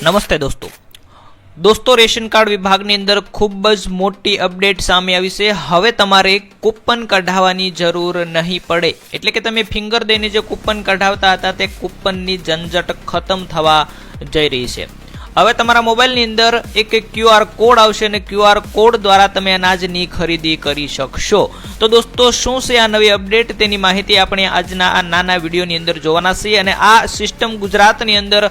નમસ્તે દોસ્તો ration card વિભાગની અંદર ખૂબ જ મોટી અપડેટ સામે આવી છે। હવે તમારે કૂપન કઢાવવાની જરૂર નહીં પડે, એટલે કે તમે ફિંગર દઈને જે કૂપન કઢાવતા હતા તે કૂપનની ઝંઝટ ખતમ થવા જઈ રહી છે। હવે તમારા મોબાઈલની અંદર એક QR કોડ આવશે અને QR કોડ દ્વારા તમે અનાજની ખરીદી કરી શકશો। તો દોસ્તો શું છે આ નવી અપડેટ, તેની માહિતી આપણે આજના આ નાના વિડીયોની અંદર જોવાના છીએ। અને આ સિસ્ટમ ગુજરાતની અંદર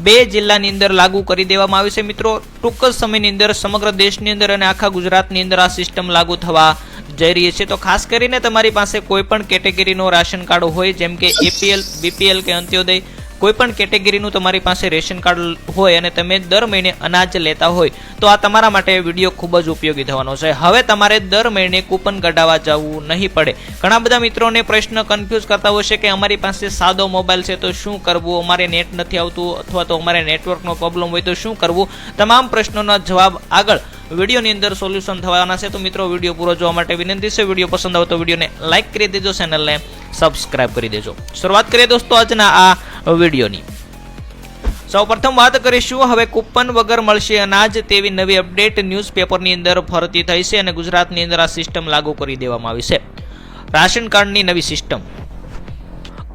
2 જિલ્લાની અંદર લાગુ કરી દેવામાં આવી છે। મિત્રો, ટૂંક જ સમયની અંદર સમગ્ર દેશની અંદર અને આખા ગુજરાતની અંદર આ સિસ્ટમ લાગુ થવા જઈ રહી છે। તો ખાસ કરીને તમારી પાસે કોઈ પણ કેટેગરીનો રાશન કાર્ડ હોય, જેમ કે APL, BPL કે અંત્યોદય, કોઈ પણ કેટેગરીનું તમારી પાસે રેશન કાર્ડ હોય અને તમે દર મહિને અનાજ લેતા હોય તો આ તમારા માટે વિડીયો ખૂબ જ ઉપયોગી થવાનો છે। હવે તમારે દર મહિને કૂપન કઢાવવા જવું નહીં પડે। ઘણા બધા મિત્રોને પ્રશ્ન કન્ફ્યુઝ કરતા હોય છે કે અમારી પાસે સાદો મોબાઈલ છે તો શું કરવું, અમારે નેટ નથી આવતું અથવા તો અમારે નેટવર્કનો પ્રોબ્લેમ હોય તો શું કરવું, તમામ પ્રશ્નોના જવાબ આગળ વિડીયોની અંદર સોલ્યુશન થવાના છે। તો મિત્રો, વિડીયો પૂરો જોવા માટે વિનંતી છે। વિડીયો પસંદ આવે તો વિડીયોને લાઇક કરી દેજો, ચેનલને સબસ્ક્રાઇબ કરી દેજો। શરૂઆત કરીએ દોસ્તો આજના આ વિડીયોની। સૌપ્રથમ વાત કરીશું હવે કૂપન વગર મળશે અનાજ તેવી નવી અપડેટ ન્યૂઝપેપરની અંદર ફરતી થઈ છે અને ગુજરાતની અંદર આ સિસ્ટમ લાગુ કરી દેવામાં આવી છે, રાશન કાર્ડની નવી સિસ્ટમ।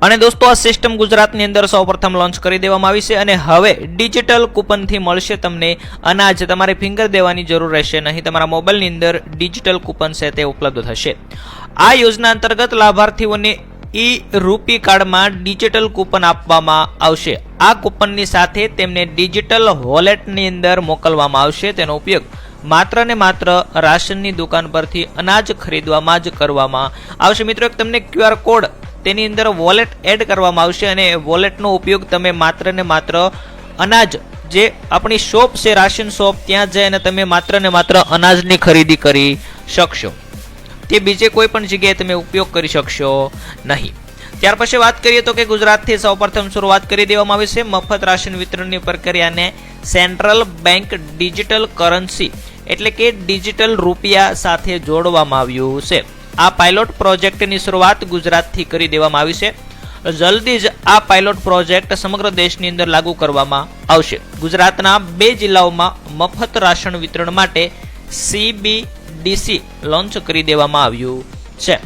અને દોસ્તો આ સિસ્ટમ ગુજરાતની અંદર સૌપ્રથમ લોન્ચ કરી દેવામાં આવી છે અને હવે ડિજિટલ કૂપનથી મળશે તમને અનાજ, તમારે ફિંગર દેવાની જરૂર રહેશે નહીં, તમારા મોબાઈલની અંદર ડિજિટલ કૂપન છે તે ઉપલબ્ધ થશે। આ યોજના અંતર્ગત લાભાર્થીઓને રૂપી કાર્ડમાં ડિજિટલ કૂપન આપવામાં આવશે। આ કૂપનની સાથે તેમને ડિજિટલ વોલેટની અંદર મોકલવામાં આવશે। તેનો ઉપયોગ માત્ર ને માત્ર રાશનની દુકાન પરથી અનાજ ખરીદવામાં જ કરવામાં આવશે। મિત્રો, એક તમને QR કોડ તેની અંદર વોલેટ એડ કરવામાં આવશે અને વોલેટનો ઉપયોગ તમે માત્ર ને માત્ર અનાજ, જે આપણી શોપ છે રાશન શોપ, ત્યાં જઈને તમે માત્ર ને માત્ર અનાજની ખરીદી કરી શકશો, તે બીજે કોઈ પણ જગ્યાએ તમે ઉપયોગ કરી શકશો નહીં। ત્યાર પછી વાત કરીએ તો કે ગુજરાતથી સૌપ્રથમ શરૂઆત કરી દેવામાં આવી છે મફત રાશન વિતરણની પ્રક્રિયાને સેન્ટ્રલ બેંક ડિજિટલ કરન્સી એટલે કે ડિજિટલ રૂપિયા સાથે જોડવામાં આવ્યું છે। આ પાયલોટ પ્રોજેક્ટની શરૂઆત ગુજરાતથી કરી દેવામાં આવી છે। જલ્દી જ આ પાયલોટ પ્રોજેક્ટ સમગ્ર દેશની અંદર લાગુ કરવામાં આવશે। ગુજરાતના 2 જિલ્લાઓમાં મફત રાશન વિતરણ માટે CBDC લોન્ચ કરી દેવામાં આવ્યું છે।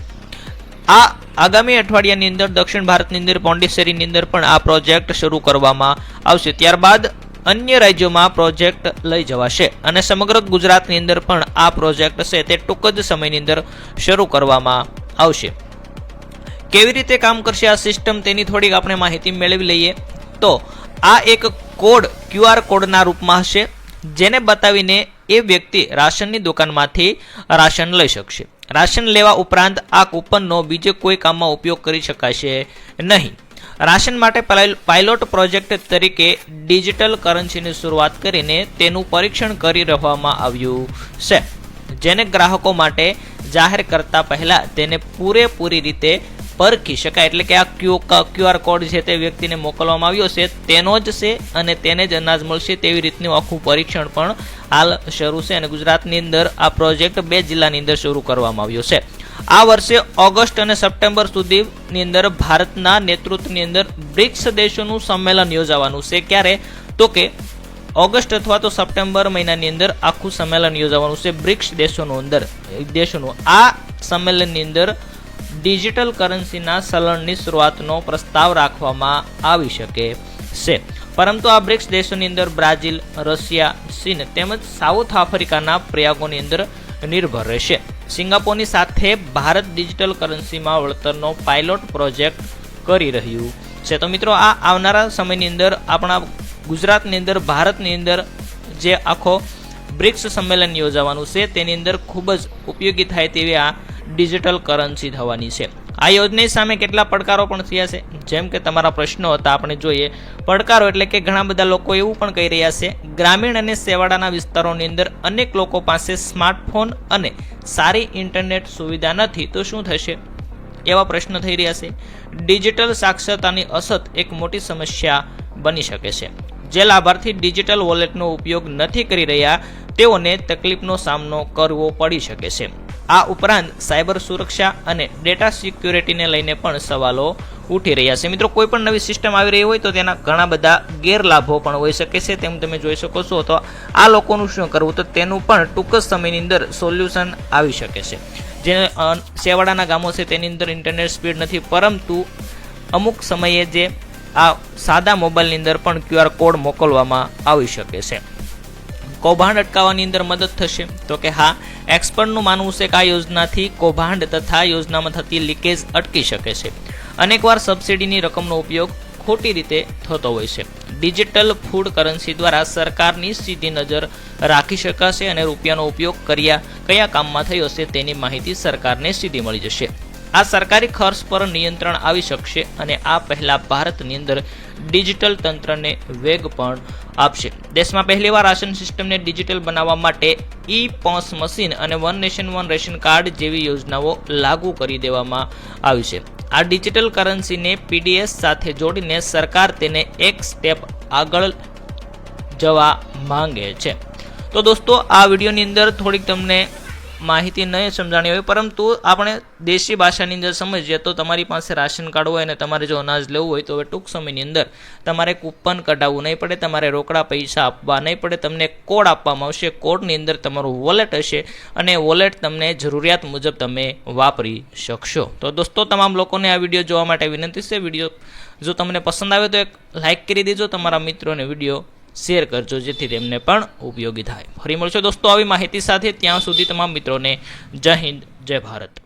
આ આગામી અઠવાડિયાની અંદર દક્ષિણ ભારતની અંદર પોંડિચેરીની અંદર પણ આ પ્રોજેક્ટ શરૂ કરવામાં આવશે। ત્યારબાદ અન્ય રાજ્યોમાં પ્રોજેક્ટ લઈ જવાશે અને સમગ્ર ગુજરાતની અંદર પણ આ પ્રોજેક્ટ છે તે ટૂંક જ સમયની અંદર શરૂ કરવામાં આવશે। કેવી રીતે કામ કરશે આ સિસ્ટમ તેની થોડીક આપણે માહિતી મેળવી લઈએ તો આ એક કોડ QR કોડના રૂપમાં હશે, જેને બતાવીને એ વ્યક્તિ રાશનની દુકાનમાંથી રાશન લઈ શકશે। રાશન લેવા ઉપરાંત આ કૂપનનો બીજે કોઈ કામમાં ઉપયોગ કરી શકાશે નહીં। રાશન માટે પાયલોટ પ્રોજેક્ટ તરીકે ડિજિટલ કરન્સીની શરૂઆત કરીને તેનું પરીક્ષણ કરી રહેવામાં આવ્યું છે, જેને ગ્રાહકો માટે જાહેર કરતા પહેલા તેને પૂરેપૂરી રીતે પરખી શકાય, એટલે કે આ QR કોડ છે તે વ્યક્તિને મોકલવામાં આવ્યો છે તેનો જ છે અને તેને જ અનાજ મળશે તેવી રીતનું આખું પરીક્ષણ પણ હાલ શરૂ છે અને ગુજરાતની અંદર આ પ્રોજેક્ટ 2 જિલ્લાની અંદર શરૂ કરવામાં આવ્યો છે। આ વર્ષે ઓગસ્ટ અને સપ્ટેમ્બર સુધીની અંદર ભારતના નેતૃત્વની અંદર બ્રિક્સ દેશોનું સંમેલન યોજાવાનું છે। ક્યારે તો કે ઓગસ્ટ અથવા તો સપ્ટેમ્બર મહિનાની અંદર આખું સંમેલન યોજાવાનું છે બ્રિક્સ દેશોનું। આ સંમેલનની અંદર ડિજિટલ કરન્સીના ચલણની શરૂઆતનો પ્રસ્તાવ રાખવામાં આવી શકે છે, પરંતુ આ બ્રિક્સ દેશોની અંદર બ્રાઝિલ, રશિયા, ચીન તેમજ સાઉથ આફ્રિકાના પ્રયાગોની અંદર નિર્ભર રહેશે। સિંગાપોરની સાથે ભારત ડિજિટલ કરન્સીમાં વળતરનો પાયલોટ પ્રોજેક્ટ કરી રહ્યું છે। તો મિત્રો, આ આવનારા સમયની અંદર આપણા ગુજરાતની અંદર, ભારતની અંદર જે આખો બ્રિક્સ સંમેલન યોજાવાનું છે તેની અંદર ખૂબ જ ઉપયોગી થાય તેવી આ ડિજિટલ કરન્સી થવાની છે। આ યોજના સામે કેટલા પડકારો પણ થયા છે, જેમ કે તમારા પ્રશ્નો હતા આપણે જોઈએ। પડકારો એટલે કે ઘણા બધા લોકો એવું પણ કહી રહ્યા છે ગ્રામીણ અને છેવાડાના વિસ્તારોની અંદર અનેક લોકો પાસે સ્માર્ટફોન અને સારી ઇન્ટરનેટ સુવિધા નથી, તો શું થશે, એવા પ્રશ્ન થઈ રહ્યા છે। ડિજિટલ સાક્ષરતાની અછત એક મોટી સમસ્યા બની શકે છે। જે લાભાર્થી ડિજિટલ વોલેટનો ઉપયોગ નથી કરી રહ્યા તેઓને તકલીફનો સામનો કરવો પડી શકે છે। આ ઉપરાંત સાયબર સુરક્ષા અને ડેટા સિક્યુરિટીને લઈને પણ સવાલો ઉઠી રહ્યા છે. મિત્રો, કોઈ પણ નવી સિસ્ટમ આવી રહી હોય તો તેના ઘણા બધા ગેરલાભો પણ હોઈ શકે છે, તેમ તમે જોઈ શકો છો. તો આ લોકોનું શું કરવું, તો તેનું પણ ટૂંક જ સમયની અંદર સોલ્યુશન આવી શકે છે. જે છેવાડાના ગામો છે તેની અંદર ઇન્ટરનેટ સ્પીડ નથી, પરંતુ અમુક સમયે જે આ સાદા મોબાઈલની અંદર પણ QR કોડ મોકલવામાં આવી શકે છે. કૌભાંડ અટકાવવાની અંદર મદદ થશે, તો કે હા, એક્સપર્ટનું માનવું છે કે આ યોજનાથી કૌભાંડ તથા યોજનામાં થતી લીકેજ અટકી શકે છે. અનેકવાર સબસિડીની રકમનો ઉપયોગ ખોટી રીતે થતો હોય છે. ડિજિટલ ફૂડ કરન્સી દ્વારા સરકારની સીધી નજર રાખી શકાશે અને રૂપિયાનો ઉપયોગ કયા કામમાં થયો છે તેની માહિતી સરકારને સીધી મળી જશે. આ સરકારી ખર્ચ પર નિયંત્રણ આવી શકશે અને આ પહેલા ભારતની અંદર ડિજિટલ તંત્રને વેગ પણ આપશે. દેશમાં પહેલીવાર રાશન સિસ્ટમને ડિજિટલ બનાવવા માટે ઈ-પોસ મશીન અને one nation one ration card જેવી યોજનાઓ લાગુ કરી દેવામાં આવી છે. આ ડિજિટલ કરન્સીને PDS સાથે જોડીને સરકાર તેને એક સ્ટેપ આગળ જવા માંગે છે. તો દોસ્તો, આ વિડીયોની અંદર થોડીક તમને માહિતી નહીં સમજાણી હોય, પરંતુ આપણે દેશી ભાષાની અંદર સમજીએ તો તમારી પાસે રાશન કાર્ડ હોય અને તમારે જો અનાજ લેવું હોય તો હવે ટૂંક સમયની અંદર તમારે કૂપન કઢાવવું નહીં પડે, તમારે રોકડા પૈસા આપવા નહીં પડે. તમને કોડ આપવામાં આવશે, કોડની અંદર તમારું વોલેટ હશે અને વોલેટ તમને જરૂરિયાત મુજબ તમે વાપરી શકશો. તો દોસ્તો, તમામ લોકોને આ વિડીયો જોવા માટે વિનંતી છે. વિડીયો જો તમને પસંદ આવે તો એક લાઇક કરી દેજો, તમારા મિત્રોને વિડીયો શેર કરજો જેથી તેમને પણ ઉપયોગી થાય. ફરી મળશો દોસ્તો આવી માહિતી સાથે. ત્યાં સુધી તમામ મિત્રોને જય હિન્દ, જય ભારત.